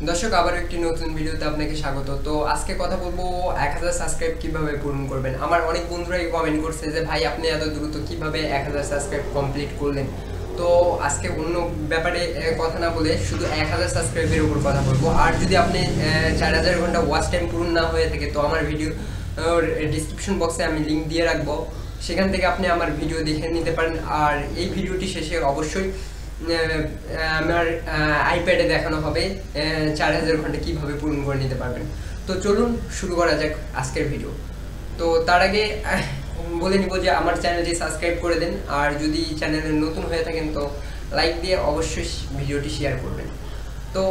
দর্শক আবার একটি নতুন ভিডিওতে আপনাকে স্বাগত। তো আজকে কথা বলবো 1000 সাবস্ক্রাইব কিভাবে পূরণ করবেন। আমার অনেক বন্ধুরাই কমেন্ট করছে যে ভাই আপনি এত দ্রুত কিভাবে 1000 সাবস্ক্রাইব কমপ্লিট করলেন। তো আজকে অন্য ব্যাপারে কথা না বলে শুধু 1000 সাবস্ক্রাইবের উপর কথা বলবো। আর যদি আপনি 4000 ঘন্টা ওয়াচ টাইম পূরণ না হয়ে থাকে তো আমার ভিডিও ডিসক্রিপশন বক্সে আমি লিংক দিয়ে রাখবো, সেখান থেকে আপনি আমার ভিডিও দেখে নিতে পারেন। আর এই ভিডিওটি শেষে অবশ্যই আমার আইপ্যাডে দেখানো হবে 4000 ঘন্টা কিভাবে পূরণ করে নিতে পারবেন। তো চলুন শুরু করা যাক আজকের ভিডিও। তো তার আগে বলে নিব যে আমার চ্যানেলটি সাবস্ক্রাইব করে দেন, আর যদি চ্যানেলে নতুন হয়ে থাকেন তো লাইক দিয়ে অবশ্যই ভিডিওটি শেয়ার করবেন। তো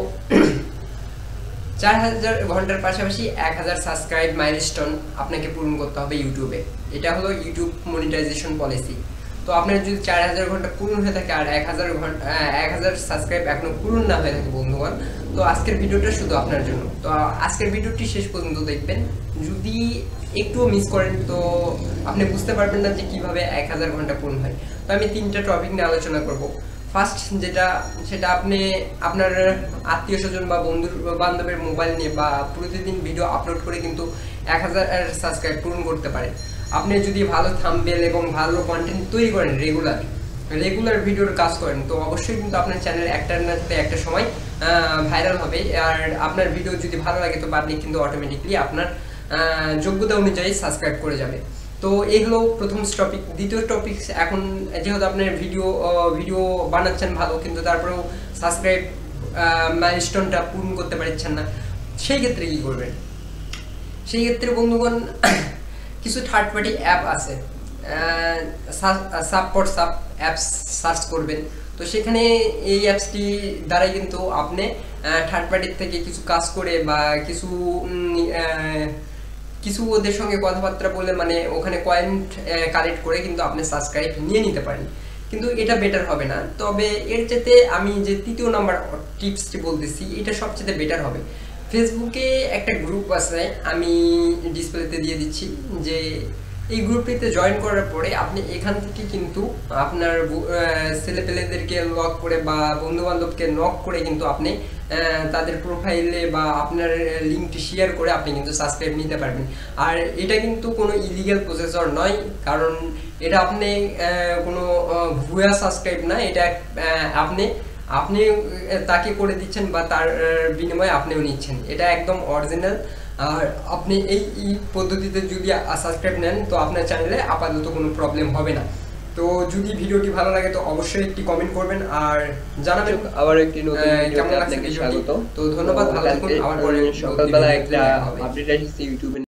4000 ঘন্টার পাশাপাশি 1000 সাবস্ক্রাইব মাইলস্টোন আপনাকে পূরণ করতে হবে ইউটিউবে। এটা হলো ইউটিউব মনিটাইজেশন পলিসি। তো আপনার যদি 4000 ঘন্টা পূরণ হয়ে থাকে আর 1000 সাবস্ক্রাইব এখনো পূরণ না হয়ে থাকে বন্ধুগণ, তো আজকের ভিডিওটা শুধু আপনার জন্য। তো আজকের ভিডিওটি শেষ পর্যন্ত দেখবেন। যদি একটুও মিস করেন তো আপনি বুঝতে পারবেন না যে কিভাবে 1000 ঘন্টা পূরণ হয়। তো আমি 3টা টপিক নিয়ে আলোচনা করব। ফার্স্ট সেটা আপনি আপনার আত্মীয় স্বজন বা বন্ধু বান্ধবের মোবাইল নিয়ে বা প্রতিদিন ভিডিও আপলোড করে কিন্তু 1000 সাবস্ক্রাইব পূরণ করতে পারেন। আপনি যদি ভালো থাম্বনেল এবং ভালো কন্টেন্ট তৈরি করেন, রেগুলার ভিডিওর কাজ করেন, তো অবশ্যই কিন্তু আপনার চ্যানেল একটা না একটা সময় ভাইরাল হবে। আর আপনার ভিডিও যদি ভালো লাগে তো পাবলিক কিন্তু অটোমেটিকলি আপনার যোগ্যতা অনুযায়ী সাবস্ক্রাইব করে যাবে। তো এই হলো প্রথম টপিক। দ্বিতীয় টপিক, এখন যেহেতু আপনার ভিডিও বানাচ্ছেন ভালো কিন্তু তারপরেও সাবস্ক্রাইব মাইলস্টোনটা পূরণ করতে পারছেন না, সেই ক্ষেত্রে কি করবেন? সেই ক্ষেত্রে বন্ধুগণ কিছু থার্ড পার্টি অ্যাপ আছে, সাব অ্যাপস সার্চ করবেন। তো সেখানে এই অ্যাপসটি দ্বারাই কিন্তু আপনি থার্ড পার্টির থেকে কিছু কাজ করে বা কিছু ওদের সঙ্গে কথাবার্তা বলে, মানে ওখানে পয়েন্ট কালেক্ট করে কিন্তু আপনি সাবস্ক্রাইব নিয়ে নিতে পারেন। কিন্তু এটা বেটার হবে না, তবে এর চাইতে আমি যে তৃতীয় নাম্বার টিপসটি বলতেছি এটা সবচেয়ে বেটার হবে। ফেসবুকে একটা গ্রুপ আছে, আমি ডিসপ্লেতে দিয়ে দিচ্ছি, যে এই গ্রুপটিতে জয়েন করার পরে আপনি এখান থেকে কিন্তু আপনার ছেলেপেলেদেরকে লক করে বা বন্ধু বান্ধবকে নক করে কিন্তু আপনি তাদের প্রোফাইলে বা আপনার লিঙ্কটি শেয়ার করে আপনি কিন্তু সাবস্ক্রাইব নিতে পারবেন। আর এটা কিন্তু কোনো ইলিগাল প্রসেসর নয়, কারণ এটা আপনি কোনো ভুয়া সাবস্ক্রাইব না, এটা আপনি তাকে করে দিচ্ছেন বা তার বিনিময়ে আপনিও নিচ্ছেন, এটা একদম অরিজিনাল। আর আপনি এই পদ্ধতিতে যদি সাবস্ক্রাইব নেন তো আপনার চ্যানেলে আপাতত কোনো প্রবলেম হবে না। তো যদি ভিডিওটি ভালো লাগে তো অবশ্যই একটি কমেন্ট করবেন আর জানাবেন আবার একটি নতুন ভিডিওতে আপনাকে স্বাগত। তো ধন্যবাদ, ভালো থাকুন। আবার পরে সকালবেলা একটা আপডেট আসছে ইউটিউবে।